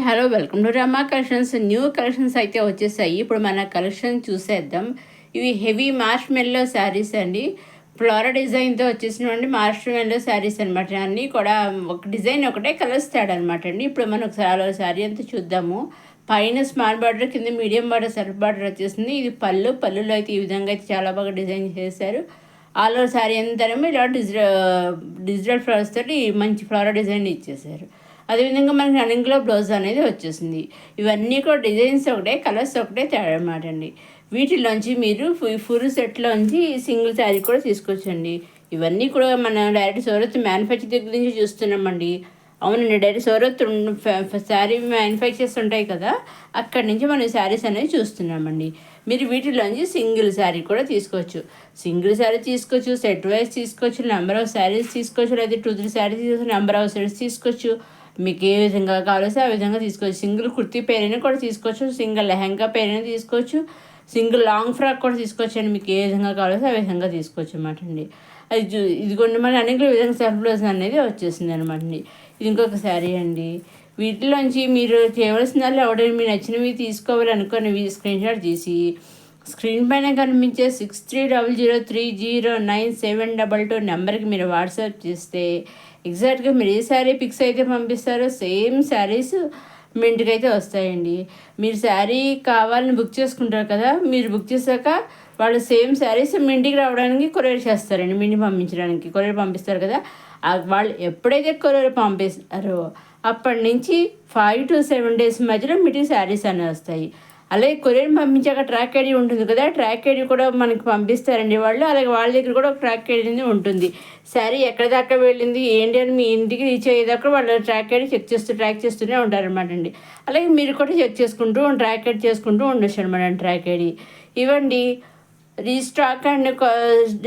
Hello welcome to Rama collections. New collections అయితే వచ్చేసాయి. ఇప్పుడు మన కలెక్షన్ చూసేద్దాం. ఇవి హెవీ మార్ష్ మెల్లో శారీస్ అండి. ఫ్లోరా డిజైన్తో వచ్చేసినటువంటి మార్ష్ మెల్లో శారీస్ అనమాట. అన్నీ కూడా ఒక డిజైన్ ఒకటే కలర్స్ తేడనమాట అండి. ఇప్పుడు మనం శారీ అంతా చూద్దాము. పైన స్మాల్ బార్డర్, కింద మీడియం బార్డర్, సెల్ఫ్ బార్డర్ వచ్చేసింది. ఇది పళ్ళులో అయితే ఈ విధంగా అయితే చాలా బాగా డిజైన్ చేశారు. ఆల్ ఓవర్ శారీ అంతానేమో ఇలా డిజిటల్ ఫ్లవర్స్ తోటి మంచి ఫ్లోరా డిజైన్ ఇచ్చేసారు. అదేవిధంగా మనకి రన్నింగ్లో బ్లౌజ్ అనేది వచ్చేసింది. ఇవన్నీ కూడా డిజైన్స్ ఒకటే, కలర్స్ ఒకటే తేడా అనమాట అండి. వీటిలోంచి మీరు ఫుల్ సెట్లోంచి సింగిల్ శారీ కూడా తీసుకోవచ్చండి. ఇవన్నీ కూడా మనం డైరెక్ట్ సూరత్ మ్యానుఫ్యాక్చర్ దగ్గర నుంచి చూస్తున్నామండి. అవునండి, డైరెక్ట్ సూరత్ శారీ మ్యానుఫ్యాక్చర్స్ ఉంటాయి కదా, అక్కడి నుంచి మనం శారీస్ అనేది చూస్తున్నామండి. మీరు వీటిలోంచి సింగిల్ శారీ కూడా తీసుకోవచ్చు. సింగిల్ శారీ తీసుకోవచ్చు, సెట్ వైజ్ తీసుకోవచ్చు, నెంబర్ ఆఫ్ శారీస్ తీసుకోవచ్చు, లేదా 2-3 శారీస్ తీసుకోవచ్చు, నెంబర్ ఆఫ్ సెట్స్ తీసుకోవచ్చు. మీకు ఏ విధంగా కావాల్సి ఆ విధంగా తీసుకోవచ్చు. సింగిల్ కుర్తీ పేరైనా కూడా తీసుకోవచ్చు, సింగిల్ లెహంగా పేరైనా తీసుకోవచ్చు, సింగిల్ లాంగ్ ఫ్రాక్ కూడా తీసుకోవచ్చు అండి. మీకు ఏ విధంగా కావాల్సి ఆ విధంగా తీసుకోవచ్చు అనమాట అండి. ఇదిగోండి మన అన్నింటిలో విధంగా సెల్ఫ్ బ్లౌజ్ అనేది వచ్చేసింది అనమాట అండి. ఇది ఇంకొక శారీ అండి. వీటిలోంచి మీరు చేయవలసిన ఎవరైనా మీరు నచ్చినవి తీసుకోవాలనుకున్నవి స్క్రీన్ షాట్ తీసి స్క్రీన్ పైన కనిపించే 6300309722 నెంబర్కి మీరు వాట్సాప్ చేస్తే ఎగ్జాక్ట్గా మీరు ఏ శారీ పిక్స్ అయితే పంపిస్తారో సేమ్ శారీస్ మీ ఇంటికి అయితే వస్తాయండి. మీరు శారీ కావాలని బుక్ చేసుకుంటారు కదా, మీరు బుక్ చేశాక వాళ్ళు సేమ్ శారీస్ మీ ఇంటికి రావడానికి కొరియర్ చేస్తారండి. మీ ఇంటికి పంపించడానికి కొరియర్ పంపిస్తారు కదా, వాళ్ళు ఎప్పుడైతే కొరియర్ పంపిస్తారో అప్పటి నుంచి 5 to 7 days మధ్యలో మీకు శారీస్ అనేవి వస్తాయి. అలాగే కొరియర్ పంపించాక ట్రాక్ ఐడి ఉంటుంది కదా, ట్రాక్ ఐడి కూడా మనకి పంపిస్తారండి వాళ్ళు. అలాగే వాళ్ళ దగ్గర కూడా ఒక ట్రాక్ ఐడి ఉంటుంది. శారీ ఎక్కడి దాకా వెళ్ళింది ఏంటి అని మీ ఇంటికి రీచ్ అయ్యేదాకా వాళ్ళు ట్రాక్ ఐడి ట్రాక్ చేస్తూనే ఉంటారనమాట అండి. అలాగే మీరు కూడా చెక్ చేసుకుంటూ ట్రాక్ ఐడి చేసుకుంటూ ఉండొచ్చు అనమాట ట్రాక్ ఐడి. ఇవ్వండి రీస్టాక్ అండ్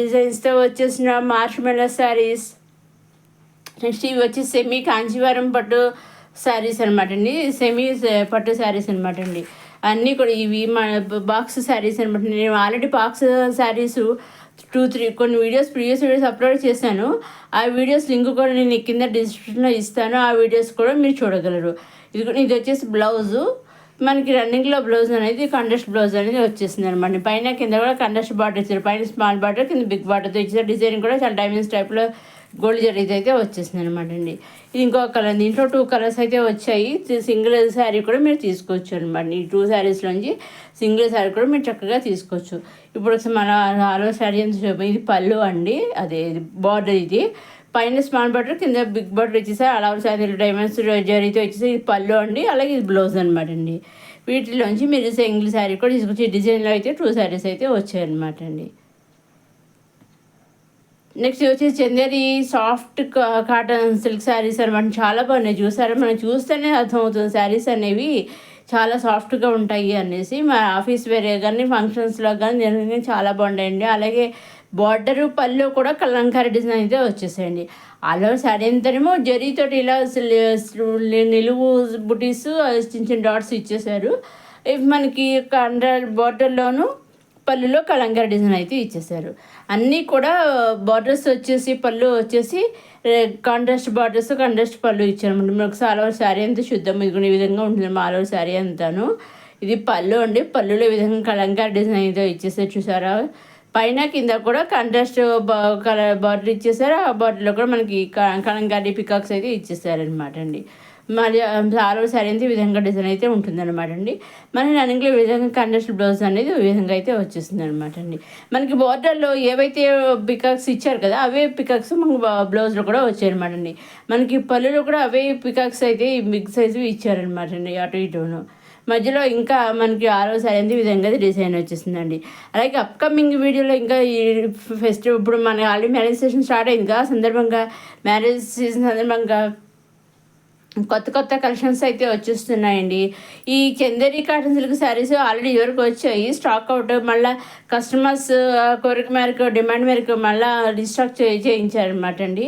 డిజైన్స్తో వచ్చేసిన మార్ష్ మెల్లో శారీస్. నెక్స్ట్ ఇవి వచ్చి సెమీ కాంచీవరం పట్టు శారీస్ అనమాట అండి. సెమీ పట్టు శారీస్ అనమాట అండి. అన్నీ కూడా ఇవి మన బాక్స్ శారీస్ అనమాట. నేను ఆల్రెడీ బాక్స్ శారీస్ 2-3 కొన్ని ప్రీవియస్ వీడియోస్ అప్లోడ్ చేశాను. ఆ వీడియోస్ లింక్ కూడా నేను కింద డిస్క్రిప్షన్లో ఇస్తాను. ఆ వీడియోస్ కూడా మీరు చూడగలరు. ఇది వచ్చేసి బ్లౌజు. మనకి రన్నింగ్లో బ్లౌజ్ అనేది కాంట్రాస్ట్ బ్లౌజ్ అనేది వచ్చేసింది అనమాట. పైన కింద కూడా కాంట్రాస్ట్ బార్డర్ ఇచ్చారు. పైన స్మాల్ బార్డర్, కింద బిగ్ బార్డర్తో ఇచ్చారు. డిజైన్ కూడా చాలా డైమండ్స్ టైప్లో గోల్డ్ జరీతో అయితే వచ్చేసింది అనమాట అండి. ఇది ఇంకొక కలర్. దీంట్లో 2 కలర్స్ అయితే వచ్చాయి. సింగిల్ శారీ కూడా మీరు తీసుకోవచ్చు అనమాట. ఈ 2 శారీస్లోంచి సింగిల్ శారీ కూడా మీరు చక్కగా తీసుకోవచ్చు. ఇప్పుడు మన ఆరో శారీ ఎంత ఇది పళ్ళు అండి. అదే బార్డర్. ఇది పైన స్మాల్ బార్డర్, కింద బిగ్ బార్డర్ ఇచ్చేసారి. అలా శారీ డైమండ్స్ జరీతో ఇచ్చేసి ఇది పళ్ళు అండి. అలాగే ఇది బ్లౌజ్ అనమాట అండి. వీటిలోంచి మీరు సింగిల్ శారీ కూడా తీసుకోవచ్చు. ఈ డిజైన్లో అయితే 2 శారీస్ అయితే వచ్చాయన్నమాట అండి. నెక్స్ట్ వచ్చేసి Chanderi soft cotton silk saris అనమాట. చాలా బాగున్నాయి. చూసారా, మనం చూస్తేనే అర్థమవుతుంది శారీస్ అనేవి చాలా సాఫ్ట్గా ఉంటాయి అనేసి. మా ఆఫీస్ వేర్ కానీ ఫంక్షన్స్లో కానీ చాలా బాగుంటాయండి. అలాగే బార్డరు పళ్ళు కూడా కలంకారీ డిజైన్ అయితే వచ్చేసాయండి. అలా శారీ అంతనేమో జరీతోటి ఇలా నిలువు బుటీస్ చిన్న చిన్న డాట్స్ ఇచ్చేసారు. మనకి బార్డర్లోను పళ్ళులో కలంకారీ డిజైన్ అయితే ఇచ్చేసారు. అన్నీ కూడా బార్డర్స్ వచ్చేసి పళ్ళు వచ్చేసి కాంట్రాస్ట్ బార్డర్స్, కాంట్రాస్ట్ పళ్ళు ఇచ్చారన్నమాట. మనకు ఆల్ ఓవర్ శారీ అంతా చూద్దాం. ఇది ఈ విధంగా ఉంటుంది ఆల్ ఓవర్ శారీ అంతాను. ఇది పళ్ళు అండి. పళ్ళులో ఈ విధంగా కలంకారీ డిజైన్ అయితే ఇచ్చేసారు. చూసారా, పైన కింద కూడా కాంట్రాస్ట్ కలర్ బార్డర్ ఇచ్చేసారు. ఆ బార్డర్లో కూడా మనకి కలంకారీ పికాక్స్ అయితే ఇచ్చేసారనమాట అండి. మరి ఆల్ ఓవర్ శారీ అయితే ఈ విధంగా డిజైన్ అయితే ఉంటుందన్నమాట అండి. మనకి రన్నింగ్లో ఈ విధంగా కాంట్రాస్ట్ బ్లౌజ్ అనేది ఈ విధంగా అయితే వచ్చేస్తుంది అనమాట అండి. మనకి బార్డర్లో ఏవైతే పికాక్స్ ఇచ్చారు కదా, అవే పికాక్స్ మనకు బ్లౌజ్లో కూడా వచ్చాయన్నమాట అండి. మనకి పళ్ళులో కూడా అవే పికాక్స్ అయితే బిగ్ సైజు ఇచ్చారనమాట అండి. అటు ఇటును మధ్యలో ఇంకా మనకి ఆరో శారీ అనేది ఈ విధంగా డిజైన్ వచ్చేసిందండి. అలాగే అప్కమింగ్ వీడియోలో ఇంకా ఈ ఫెస్టివల్ ఇప్పుడు మన ఆల్రెడీ మ్యారేజ్ సీజన్ స్టార్ట్ అయింది కదా, సందర్భంగా మ్యారేజ్ సీజన్ సందర్భంగా కొత్త కలెక్షన్స్ అయితే వచ్చేస్తున్నాయండి. ఈ Chanderi cotton silk saris already ఎవరికి వచ్చాయి, స్టాక్ అవుట్. మళ్ళీ కస్టమర్స్ కోరిక మేరకు, డిమాండ్ మేరకు మళ్ళీ రీస్టాక్ చేయించారనమాట అండి.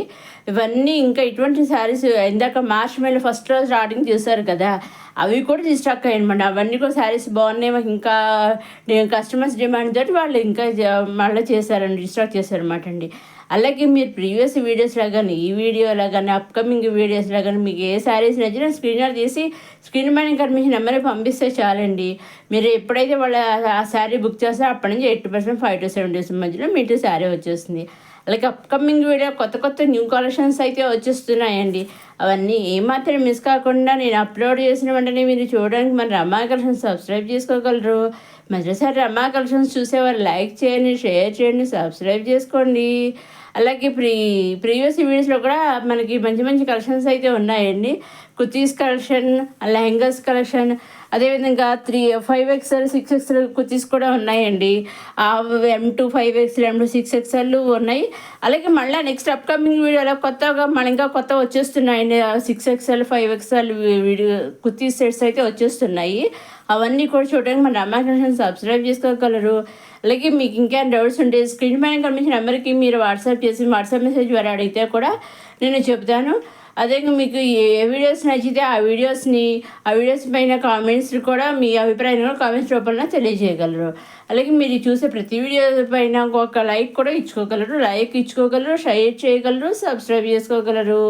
ఇవన్నీ ఇంకా ఇటువంటి శారీస్ ఇందాక మార్చ్ మేలో ఫస్ట్ రోజు స్టార్టింగ్ చేశారు కదా, అవి కూడా రీస్టాక్ అయ్యానమాట. అవన్నీ కూడా శారీస్ బాగున్నాయి మాకు, ఇంకా కస్టమర్స్ డిమాండ్ తోటి వాళ్ళు ఇంకా మళ్ళీ చేశారండి, రీస్టాక్ చేశారనమాట అండి. అలాగే మీరు ప్రీవియస్ వీడియోస్లో కానీ ఈ వీడియోలో కానీ అప్కమింగ్ వీడియోస్లో కానీ మీకు ఏ శారీస్ నచ్చినా స్క్రీన్షాట్ తీసి స్క్రీన్ పైన కనిపించిన నెంబర్కి పంపిస్తే చాలండి. మీరు ఎప్పుడైతే వాళ్ళ ఆ శారీ బుక్ చేస్తారో అప్పటి నుంచి 80% 5 to 7 days మధ్యలో మీకు శారీ వచ్చేస్తుంది. అలాగే అప్కమింగ్ వీడియో కొత్త కొత్త న్యూ కలెక్షన్స్ అయితే వచ్చేస్తున్నాయండి. అవన్నీ ఏమాత్రం మిస్ కాకుండా నేను అప్లోడ్ చేసిన వెంటనే మీరు చూడడానికి మన రమా కలెక్షన్స్ సబ్స్క్రైబ్ చేసుకోగలరు. మరోసారి రమా కలెక్షన్స్ చూసేవారు లైక్ చేయండి, షేర్ చేయండి, సబ్స్క్రైబ్ చేసుకోండి. అలాగే ప్రీవియస్ వీడియోస్లో కూడా మనకి మంచి మంచి కలెక్షన్స్ అయితే ఉన్నాయండి. కుర్తీస్ కలెక్షన్, లెహంగాస్ కలెక్షన్, అదేవిధంగా 5XL 6XL కుర్తీస్ కూడా ఉన్నాయండి. M2 5XL M2 6XL ఉన్నాయి. అలాగే మళ్ళీ నెక్స్ట్ అప్కమింగ్ వీడియోలో కొత్తగా ఇంకా కొత్త వచ్చేస్తున్నాయండి. 6XL 5XL video kurti sets అయితే వచ్చేస్తున్నాయి. అవన్నీ కూడా చూడడానికి మన రమా కలెక్షన్ సబ్స్క్రైబ్ చేసుకోగలరు. అలాగే మీకు ఇంకా డౌట్స్ ఉంటే స్క్రీన్ పైన కనిపించిన నెంబర్కి మీరు వాట్సాప్ వాట్సాప్ మెసేజ్ ద్వారా అడిగితే కూడా నేను చెప్తాను. అదే మీకు ఏ వీడియోస్ నచ్చితే ఆ వీడియోస్ పైన కామెంట్స్ కూడా మీ అభిప్రాయం కూడా కామెంట్స్ రూపంలో తెలియజేయగలరు. అలాగే మీరు చూసే ప్రతి వీడియో పైన ఒక లైక్ కూడా ఇచ్చుకోగలరు, షేర్ చేయగలరు, సబ్స్క్రైబ్ చేసుకోగలరు.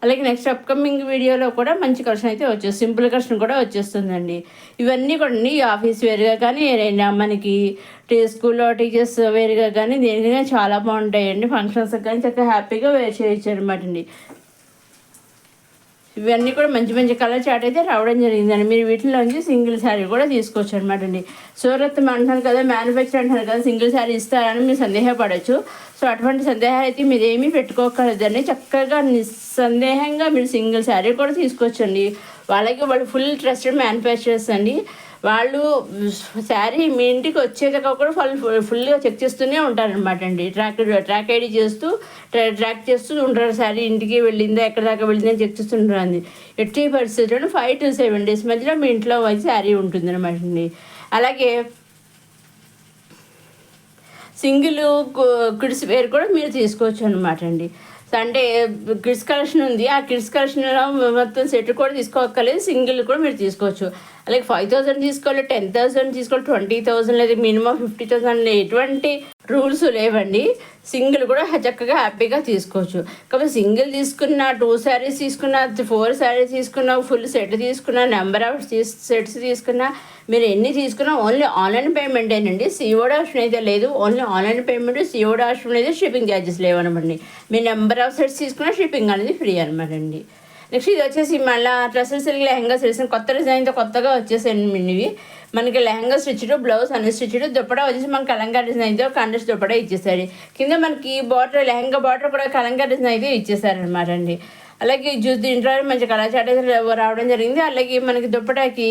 అలాగే నెక్స్ట్ అప్కమింగ్ వీడియోలో కూడా మంచి కలెక్షన్ అయితే వచ్చేస్తుంది, సింపుల్ కలెక్షన్ కూడా వచ్చేస్తుందండి. ఇవన్నీ కూడా ఆఫీస్ వేర్గా కానీ ఏదైనా మనకి స్కూల్లో టీచర్స్ వేర్గా కానీ దేనికైనా చాలా బాగుంటాయండి. ఫంక్షన్స్ కానీ చక్కగా హ్యాపీగా వేర్ చేయొచ్చు అనమాట అండి. ఇవన్నీ కూడా మంచి మంచి కలర్ చార్ట్ అయితే రావడం జరిగిందండి. మీరు వీటిలోంచి సింగిల్ శారీ కూడా తీసుకోవచ్చు అనమాట అండి. సూరత్ అంటున్నారు కదా, మ్యానుఫ్యాక్చర్ అంటున్నారు కదా, సింగిల్ శారీ ఇస్తారని మీరు సందేహపడవచ్చు. సో అటువంటి సందేహాలు అయితే మీరు ఏమీ పెట్టుకోకూడదండి. చక్కగా నిస్సందేహంగా మీరు సింగిల్ శారీ కూడా తీసుకోవచ్చండి. వాళ్ళు ఫుల్ ట్రస్టెడ్ మ్యానుఫ్యాక్చరర్స్ అండి. వాళ్ళు శారీ మీ ఇంటికి వచ్చేదాకా కూడా ఫుల్గా చెక్ చేస్తూనే ఉంటారనమాట అండి. ట్రాక్ ఐడి చేస్తూ ట్రాక్ చేస్తూ ఉంటారు. శారీ ఇంటికి వెళ్ళిందా, ఎక్కడ దాకా వెళ్ళిందని చెక్ చేస్తుంటారు. ఎట్టి పరిస్థితుల్లో 5 to 7 days మధ్యలో మీ ఇంట్లో వచ్చి శారీ ఉంటుందన్నమాట అండి. అలాగే సింగిల్ కిడ్స్ వేర్ కూడా మీరు తీసుకోవచ్చు అనమాట అండి. అంటే కిడ్స్ కలెక్షన్ ఉంది, ఆ కిడ్స్ కలెక్షన్లో మొత్తం సెట్ కూడా తీసుకోక్కర్లేదు, సింగిల్ కూడా మీరు తీసుకోవచ్చు. అలాగే 5,000 తీసుకోవాలి, 10,000 తీసుకోవాలి, 20,000 లేదా మినిమం 50,000 ఎటువంటి రూల్స్ లేవండి. సింగిల్ కూడా చక్కగా హ్యాపీగా తీసుకోవచ్చు. కాబట్టి సింగిల్ తీసుకున్న, 2 శారీస్ తీసుకున్న, 4 శారీస్ తీసుకున్న, ఫుల్ సెట్ తీసుకున్న, నెంబర్ ఆఫ్ సెట్స్ తీసుకున్న, మీరు ఎన్ని తీసుకున్నా ఓన్లీ ఆన్లైన్ పేమెంటేనండి. సిఓడి ఆప్షన్ అయితే లేదు. Only online payment, COD option అయితే షిప్పింగ్ ఛార్జెస్ లేవనమాట. మీ నెంబర్ ఆఫ్ సెట్స్ తీసుకున్న షిప్పింగ్ అనేది ఫ్రీ అనమాట అండి. నెక్స్ట్ ఇది వచ్చేసి మళ్ళీ డ్రెస్సెస్ సిల్క్ లెహంగా సెట్స్ కొత్త డిజైన్తో కొత్తగా వచ్చేసాయండి. ఇవి మనకి lehenga stitched, blouse unstitched, dupatta వచ్చేసి మనకి కలంగా డిజైన్తో కండెస్ దుప్పటా ఇచ్చేసారు. కింద మనకి బార్డర్, లెహంగా బార్డర్ కూడా కలంగా డిజైన్ అయితే ఇచ్చేసారనమాట అండి. అలాగే దీంట్లో మంచి కలర్ చాట్ అయితే రావడం జరిగింది. అలాగే మనకి దుప్పటాకి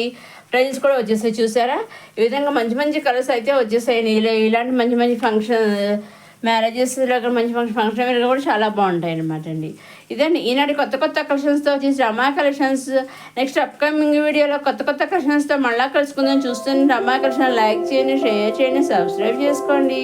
ప్రైజెస్ కూడా వచ్చేసాయి, చూసారా? ఈ విధంగా మంచి మంచి కలర్స్ అయితే వచ్చేసాయి. ఇలాంటి మంచి మంచి ఫంక్షన్ మ్యారేజెస్లో మంచి ఫంక్షన్ వేర్గా కూడా చాలా బాగుంటాయి అనమాట అండి. ఇదండి ఈనాటి కొత్త కొత్త కలెక్షన్స్తో వచ్చేసి రమా కలెక్షన్స్. నెక్స్ట్ అప్కమింగ్ వీడియోలో కొత్త కొత్త కలెక్షన్స్తో మళ్ళీ కలుసుకుందాం. చూస్తున్న రమా కలెక్షన్ లైక్ చేయండి, షేర్ చేయండి, సబ్స్క్రైబ్ చేసుకోండి.